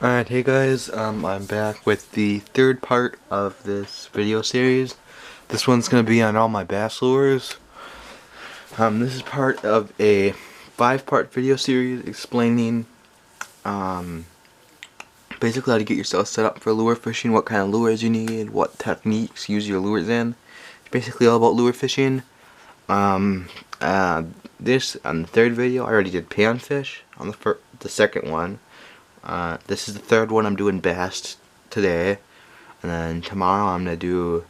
Alright, hey guys, I'm back with the third part of this video series. This one's going to be on all my bass lures. This is part of a 5-part video series explaining basically how to get yourself set up for lure fishing, what kind of lures you need, what techniques use your lures in. It's basically all about lure fishing. This, on the third video, I already did panfish on the second one. This is the third one. I'm doing bass today, and then tomorrow I'm gonna do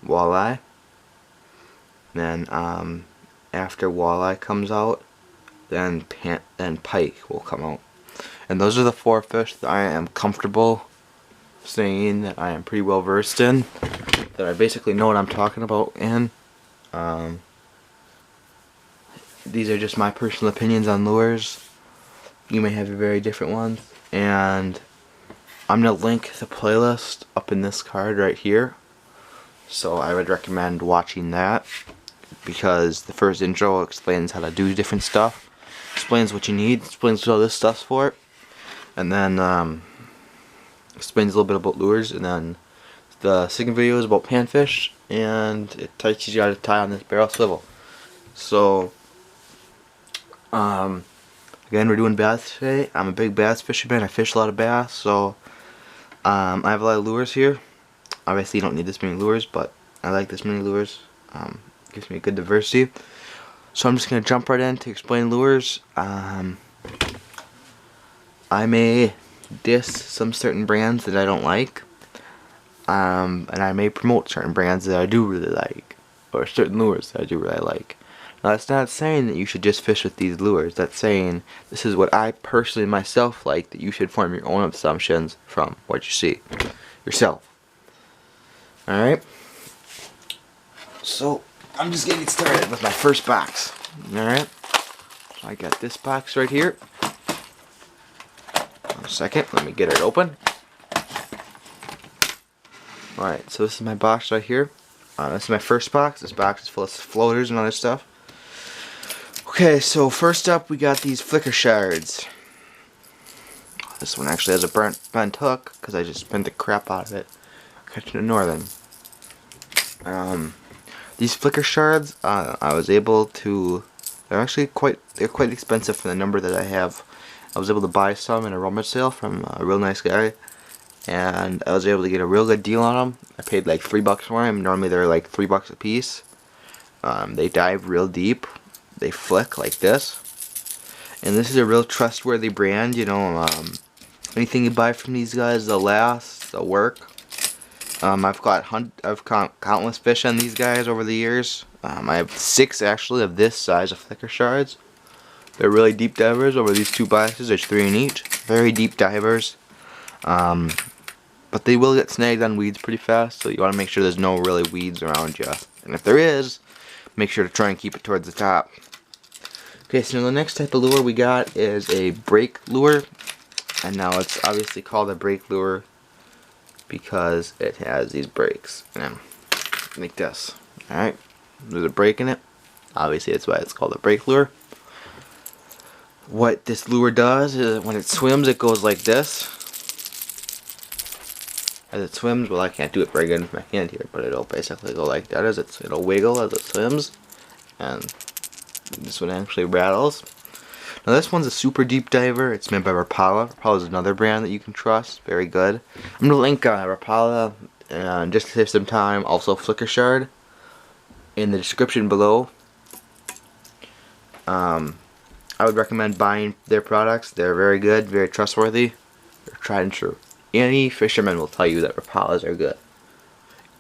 walleye. Then after walleye comes out, then pike will come out. And those are the 4 fish that I am comfortable saying that I am pretty well versed in, that I basically know what I'm talking about in. These are just my personal opinions on lures. You may have very different ones, and I'm going to link the playlist up in this card right here, so I would recommend watching that, because the first intro explains how to do different stuff, explains what you need, explains what all this stuff's for, and then explains a little bit about lures, and then the second video is about panfish, and it teaches you how to tie on this barrel swivel. So again, we're doing bass today. I'm a big bass fisherman. I fish a lot of bass, so I have a lot of lures here. Obviously, you don't need this many lures, but I like this many lures. Gives me a good diversity. So I'm just going to jump right in to explain lures. I may diss some certain brands that I don't like, and I may promote certain brands that I do really like, or certain lures that I do really like. Now, that's not saying that you should just fish with these lures. That's saying this is what I personally myself like, that you should form your own assumptions from what you see yourself. Alright? So, I'm just getting started with my first box. Alright? I got this box right here. 1 second, let me get it open. Alright, so this is my box right here. This is my first box. This box is full of floaters and other stuff. Okay, so first up we got these flicker shards. This one actually has a bent hook because I just bent the crap out of it catching a northern. These flicker shards, I was able to. They're actually quite expensive for the number that I have. I was able to buy some in a rummage sale from a real nice guy, and I was able to get a real good deal on them. I paid like $3 for them. Normally they're like $3 a piece. They dive real deep. They flick like this, and this is a real trustworthy brand. You know, anything you buy from these guys, they'll last, they'll work. I've caught countless fish on these guys over the years. I have 6 actually of this size of flicker shards. They're really deep divers. Over these 2 boxes, there's 3 in each. Very deep divers. But they will get snagged on weeds pretty fast, so you want to make sure there's no really weeds around you. And if there is, make sure to try and keep it towards the top. Okay, so the next type of lure we got is a brake lure. And now it's obviously called a brake lure because it has these brakes. And like this. Alright, there's a brake in it. Obviously that's why it's called a brake lure. What this lure does is when it swims, it goes like this. As it swims, well, I can't do it very good with my hand here, but it'll basically go like that as it'll wiggle as it swims, and this one actually rattles. Now this one's a super deep diver. It's made by Rapala. Rapala is another brand that you can trust. Very good. I'm gonna link Rapala and just to save some time, also Flicker Shard in the description below. I would recommend buying their products. They're very good, very trustworthy. They're tried and true. Any fisherman will tell you that Rapalas are good.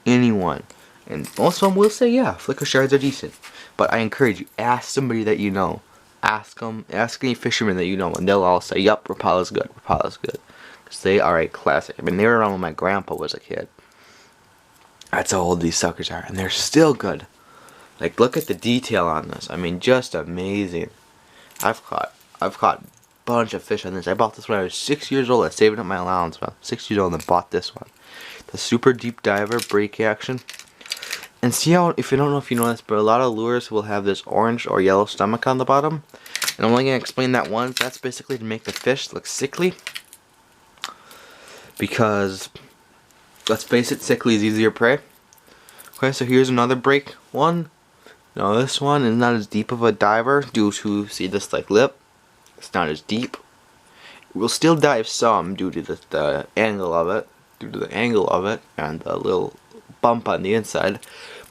Anyone. And most of them will say, yeah, flicker shards are decent. But I encourage you, ask somebody that you know. Ask them, ask any fisherman that you know, and they'll all say, yep, Rapala's good, Rapala's good. Because they are a classic. I mean, they were around when my grandpa was a kid. That's how old these suckers are, and they're still good. Like, look at the detail on this. I mean, just amazing. I've caught a bunch of fish on this. I bought this when I was 6 years old. I saved up my allowance when I was 6 years old and bought this one. The super deep diver brake action. And see how, if you don't know if you know this, but a lot of lures will have this orange or yellow stomach on the bottom. And I'm only going to explain that once. That's basically to make the fish look sickly. because let's face it, sickly is easier prey. Okay, so here's another break one. Now this one is not as deep of a diver due to, see this like lip? It's not as deep. It will still dive some due to the angle of it, and the little bump on the inside,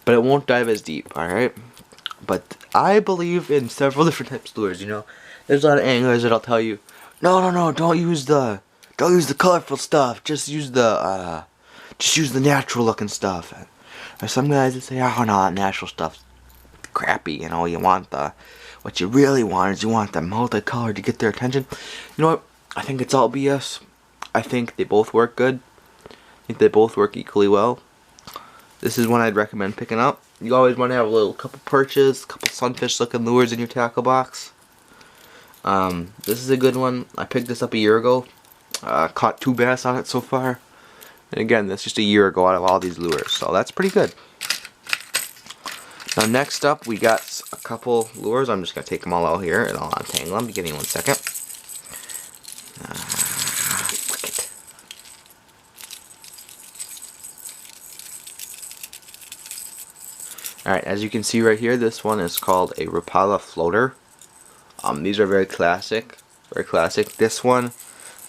but it won't dive as deep, alright? But I believe in several different types of lures, you know. There's a lot of anglers that'll tell you, no, don't use the colorful stuff, just use the natural looking stuff. There's some guys that say, oh no, that natural stuff's crappy, you know, what you really want is you want the multicolored to get their attention. You know what, I think it's all BS. I think they both work good. I think they both work equally well. This is one I'd recommend picking up. You always want to have a little couple perches, couple sunfish looking lures in your tackle box. This is a good one. I picked this up a year ago. Caught 2 bass on it so far. And again, that's just a year ago out of all these lures, so that's pretty good. Now next up, we got a couple lures. I'm just going to take them all out here and I'll untangle them. Give me 1 second. Alright, as you can see right here, this one is called a Rapala floater. These are very classic. This one,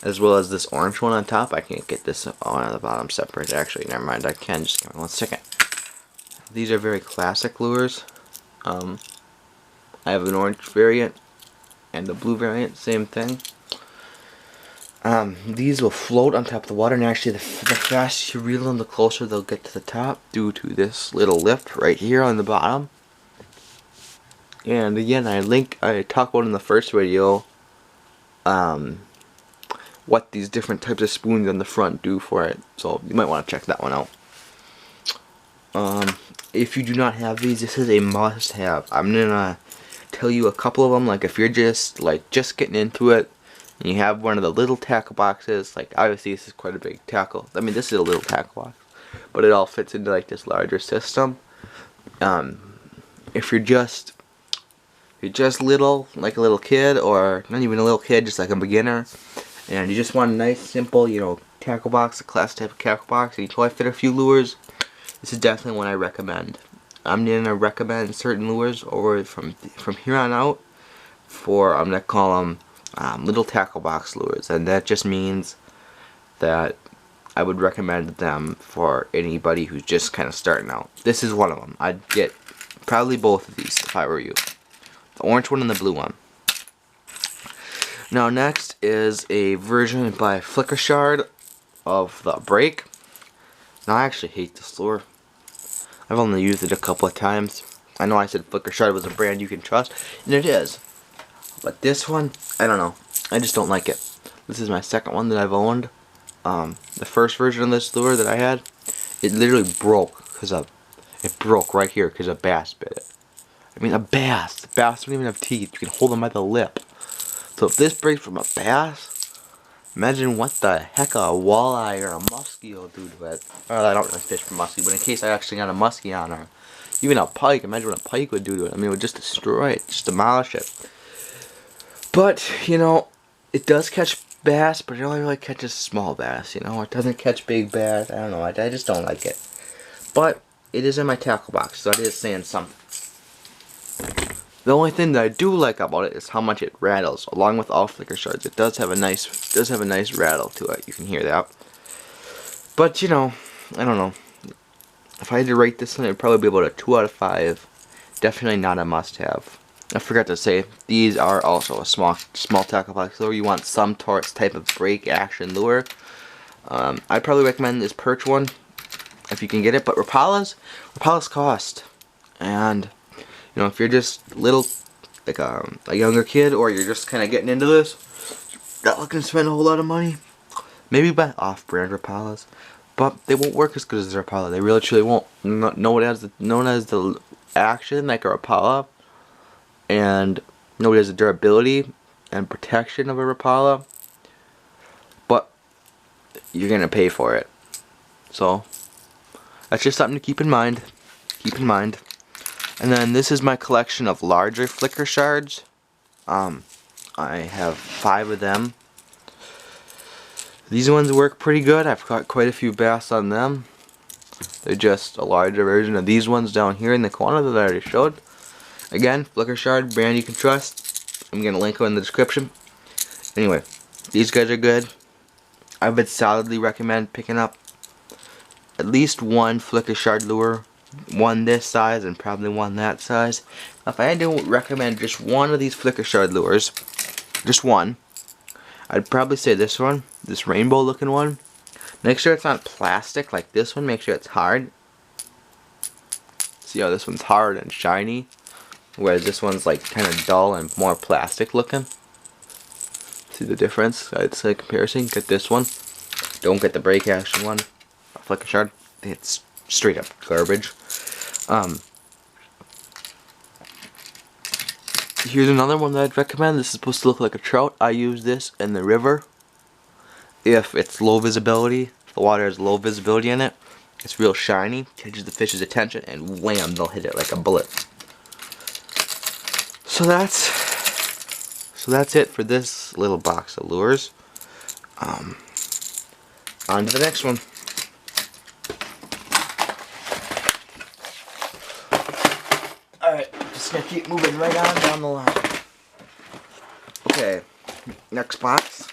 as well as this orange one on top. I can't get this on the bottom separate. Actually, never mind. I can. Just give me 1 second. These are very classic lures. I have an orange variant and the blue variant. Same thing. These will float on top of the water, and actually the faster you reel them, the closer they'll get to the top due to this little lift right here on the bottom. And again, I talked about in the first video what these different types of spoons on the front do for it, so you might want to check that one out. If you do not have these, this is a must-have. I'm gonna tell you a couple of them. Like if you're just getting into it, and you have one of the little tackle boxes, like obviously this is quite a big tackle. I mean, this is a little tackle box, but it all fits into like this larger system. If you're just little, like a little kid, or not even a little kid, just like a beginner, and you just want a nice, simple, you know, tackle box, a classic type of tackle box, and you try to fit a few lures, this is definitely one I recommend. I'm gonna recommend certain lures over from here on out for, I'm gonna call them little tackle box lures, and that just means that I would recommend them for anybody who's just kind of starting out. This is one of them. I'd get probably both of these if I were you. The orange one and the blue one. Now next is a version by Flickershard of the Break. Now I actually hate this lure. I've only used it a couple of times. I know I said Flickershard was a brand you can trust, and it is. But this one, I don't know. I just don't like it. This is my second one that I've owned. The first version of this lure that I had, it literally broke it broke right here because a bass bit it. I mean, a bass. The bass don't even have teeth. You can hold them by the lip. So if this breaks from a bass, imagine what the heck a walleye or a muskie will do to it. Well, I don't really fish for muskie, but in case I actually got a muskie on, or even a pike, imagine what a pike would do to it. I mean, it would just destroy it, just demolish it. But, you know, it does catch bass, but it only really catches small bass, you know. It doesn't catch big bass. I don't know. I just don't like it. But it is in my tackle box, so it is saying something. The only thing that I do like about it is how much it rattles. Along with all Flickershards, it does have a nice rattle to it. You can hear that. But you know, I don't know. If I had to rate this one, it'd probably be about a 2 out of 5. Definitely not a must-have. I forgot to say, these are also a small tackle box lure. You want some type of break action lure. I'd probably recommend this perch one if you can get it. But Rapalas cost, and you know, if you're just little, like a younger kid, or you're just kind of getting into this, not looking to spend a whole lot of money, maybe buy off-brand Rapalas, but they won't work as good as the Rapala. They really truly won't. Known as the action like a Rapala, and nobody has the durability and protection of a Rapala, but you're gonna pay for it. So that's just something to keep in mind. And then this is my collection of larger Flickershards. I have 5 of them. These ones work pretty good. I've caught quite a few bass on them. They're just a larger version of these ones down here in the corner that I already showed. Again, Flicker Shard, brand you can trust. I'm going to link them in the description. Anyway, these guys are good. I would solidly recommend picking up at least one Flicker Shard lure. One this size and probably one that size. If I had to recommend just one of these Flicker Shard lures, just one, I'd probably say this one, this rainbow looking one. Make sure it's not plastic like this one, make sure it's hard. See how this one's hard and shiny, whereas this one's like kind of dull and more plastic looking. See the difference? I'd say comparison. Get this one. Don't get the break action one. Flicker Shard. It's straight up garbage. Here's another one that I'd recommend. This is supposed to look like a trout. I use this in the river. If it's low visibility, if the water has low visibility in it, it's real shiny, catches the fish's attention, and wham, they'll hit it like a bullet. So that's it for this little box of lures. On to the next one. Alright, just gonna keep moving right on down the line. Okay, next box.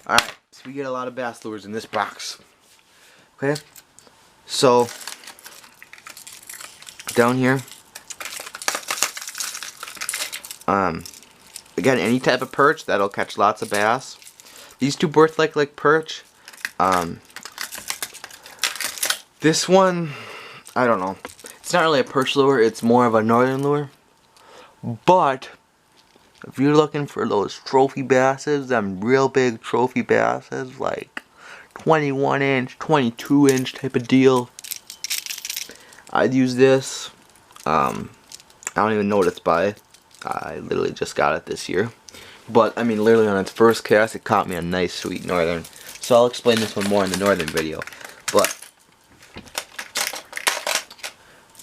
Alright, so we get a lot of bass lures in this box. Okay, so down here, again, any type of perch that'll catch lots of bass. These two birth like perch. This one, I don't know. It's not really a perch lure, it's more of a northern lure. But if you're looking for those trophy basses, them real big trophy basses, like 21 inch, 22 inch type of deal, I'd use this. I don't even know what it's by. I literally just got it this year. But, I mean, literally on its first cast, it caught me a nice sweet northern. So I'll explain this one more in the northern video. But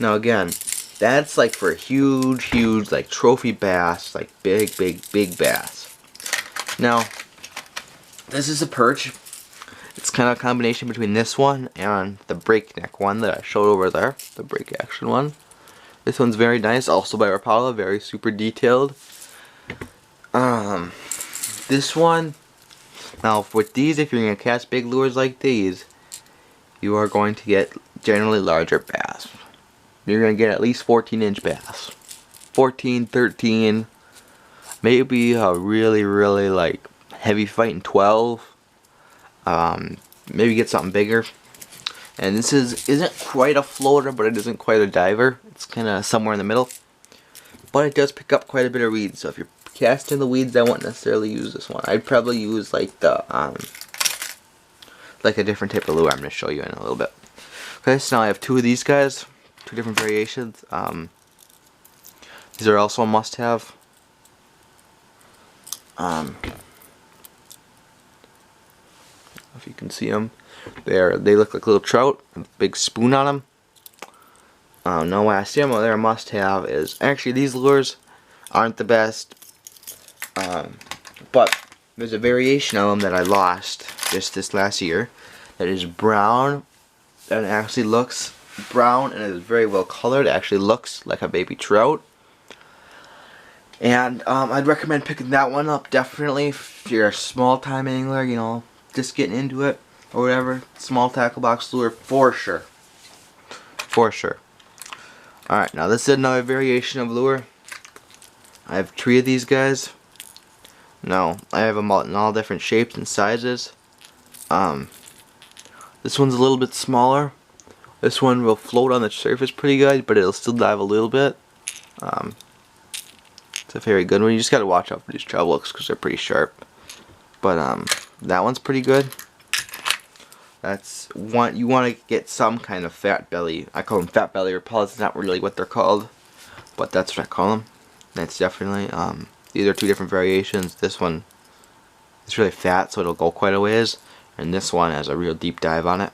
now again, that's like for huge, like trophy bass, like big bass. Now, this is a perch. It's kind of a combination between this one and the breakneck one that I showed over there, the break action one. This one's very nice, also by Rapala, very super detailed. This one, now with these, if you're going to cast big lures like these, you are going to get generally larger bass. You're going to get at least 14-inch bass. 14, 13, maybe a really like heavy fighting 12. Maybe get something bigger. And this isn't quite a floater, but it isn't quite a diver. It's kind of somewhere in the middle. But it does pick up quite a bit of weeds. So if you're casting the weeds, I won't necessarily use this one. I'd probably use like the like a different type of lure I'm going to show you in a little bit. Okay, so now I have two of these guys, two different variations. These are also a must-have. If you can see them, they look like little trout with a big spoon on them. No, when I see them, what they're a must-have is actually these lures aren't the best, but there's a variation of them that I lost just this last year that is brown, and it actually looks brown and it is very well colored. It actually looks like a baby trout. And I'd recommend picking that one up definitely if you're a small time angler, you know, just getting into it or whatever. Small tackle box lure for sure. For sure. Alright, now this is another variation of lure. I have 3 of these guys. Now, I have them in all different shapes and sizes. This one's a little bit smaller. This one will float on the surface pretty good, but it'll still dive a little bit. It's a very good one. You just gotta watch out for these treble hooks because they're pretty sharp. But that one's pretty good. That's one you want to get some kind of fat belly. I call them fat belly Rapalas. It's not really what they're called, but that's what I call them. That's definitely these are 2 different variations. This one is really fat, so it'll go quite a ways, and this one has a real deep dive on it.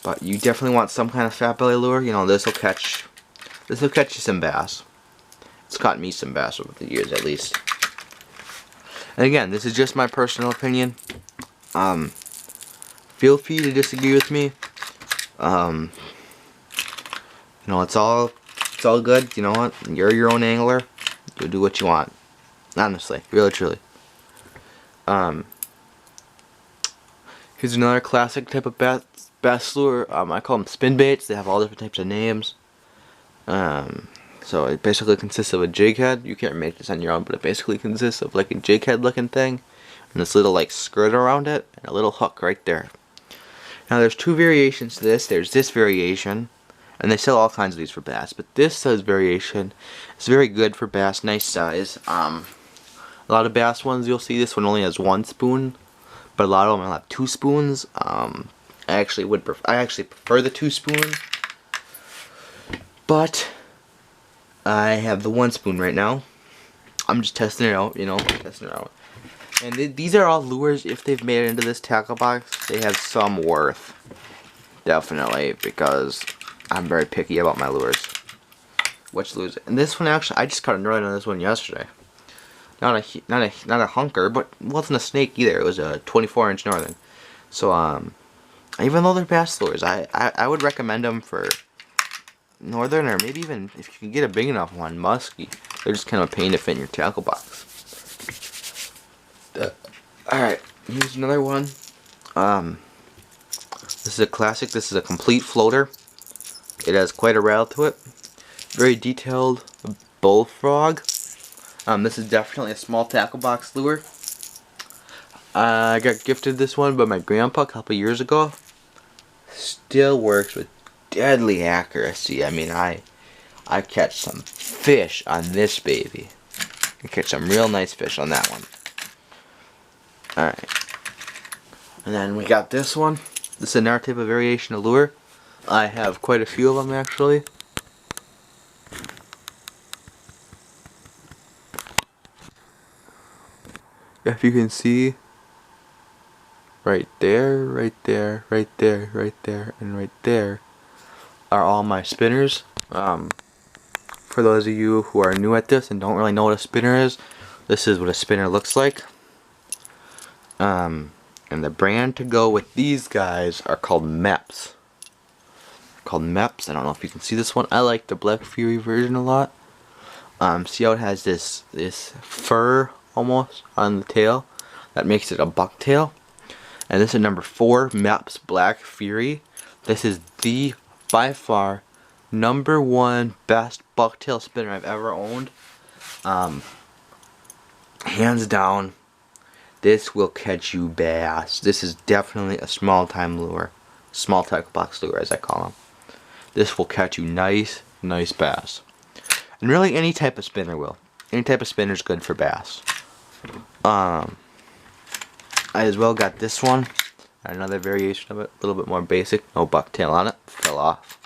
But you definitely want some kind of fat belly lure. You know, this will catch you some bass. It's caught me some bass over the years, at least. And again, this is just my personal opinion. Feel free to disagree with me. You know, it's all good. You know what? You're your own angler. You do what you want. Honestly, really, truly. Here's another classic type of bass lure. I call them spin baits. They have all different types of names. So it basically consists of a jig head. You can't make this on your own, but it basically consists of like a jig head looking thing, and this little like skirt around it, and a little hook right there. Now there's two variations to this. There's this variation, and they sell all kinds of these for bass, but this size variation is very good for bass, nice size. A lot of bass ones you'll see this one only has 1 spoon, but a lot of them will have 2 spoons. I actually prefer the 2 spoon, but I have the 1 spoon right now. I'm just testing it out, you know, testing it out. And these are all lures. If they've made it into this tackle box, they have some worth, definitely, because I'm very picky about my lures. Which lures? And this one actually, I just caught a northern on this one yesterday. Not a hunker, but it wasn't a snake either. It was a 24-inch northern. So even though they're bass lures, I would recommend them for northern, or maybe even if you can get a big enough one, musky. They're just kind of a pain to fit in your tackle box. Alright, here's another one. This is a classic. This is a complete floater. It has quite a rattle to it. Very detailed bullfrog. This is definitely a small tackle box lure. I got gifted this one by my grandpa a couple years ago. Still works with deadly accuracy. I mean, I catch some fish on this baby. I catch some real nice fish on that one. Alright. And then we got this one. This is another type of variation of lure. I have quite a few of them actually. If you can see, right there, right there, right there, right there, and right there are all my spinners. For those of you who are new at this and don't really know what a spinner is, this is what a spinner looks like. And the brand to go with these guys are called Mepps. I don't know if you can see this one. I like the Black Fury version a lot. See how it has this fur almost on the tail that makes it a bucktail. And this is number 4, Mepps Black Fury. This is the by far #1 best bucktail spinner I've ever owned. Hands down, this will catch you bass. This is definitely a small time lure, small tackle box lure as I call them. This will catch you nice bass. And really any type of spinner will. Any type of spinner is good for bass. I as well got this one. Another variation of it, a little bit more basic. No bucktail on it. Fell off.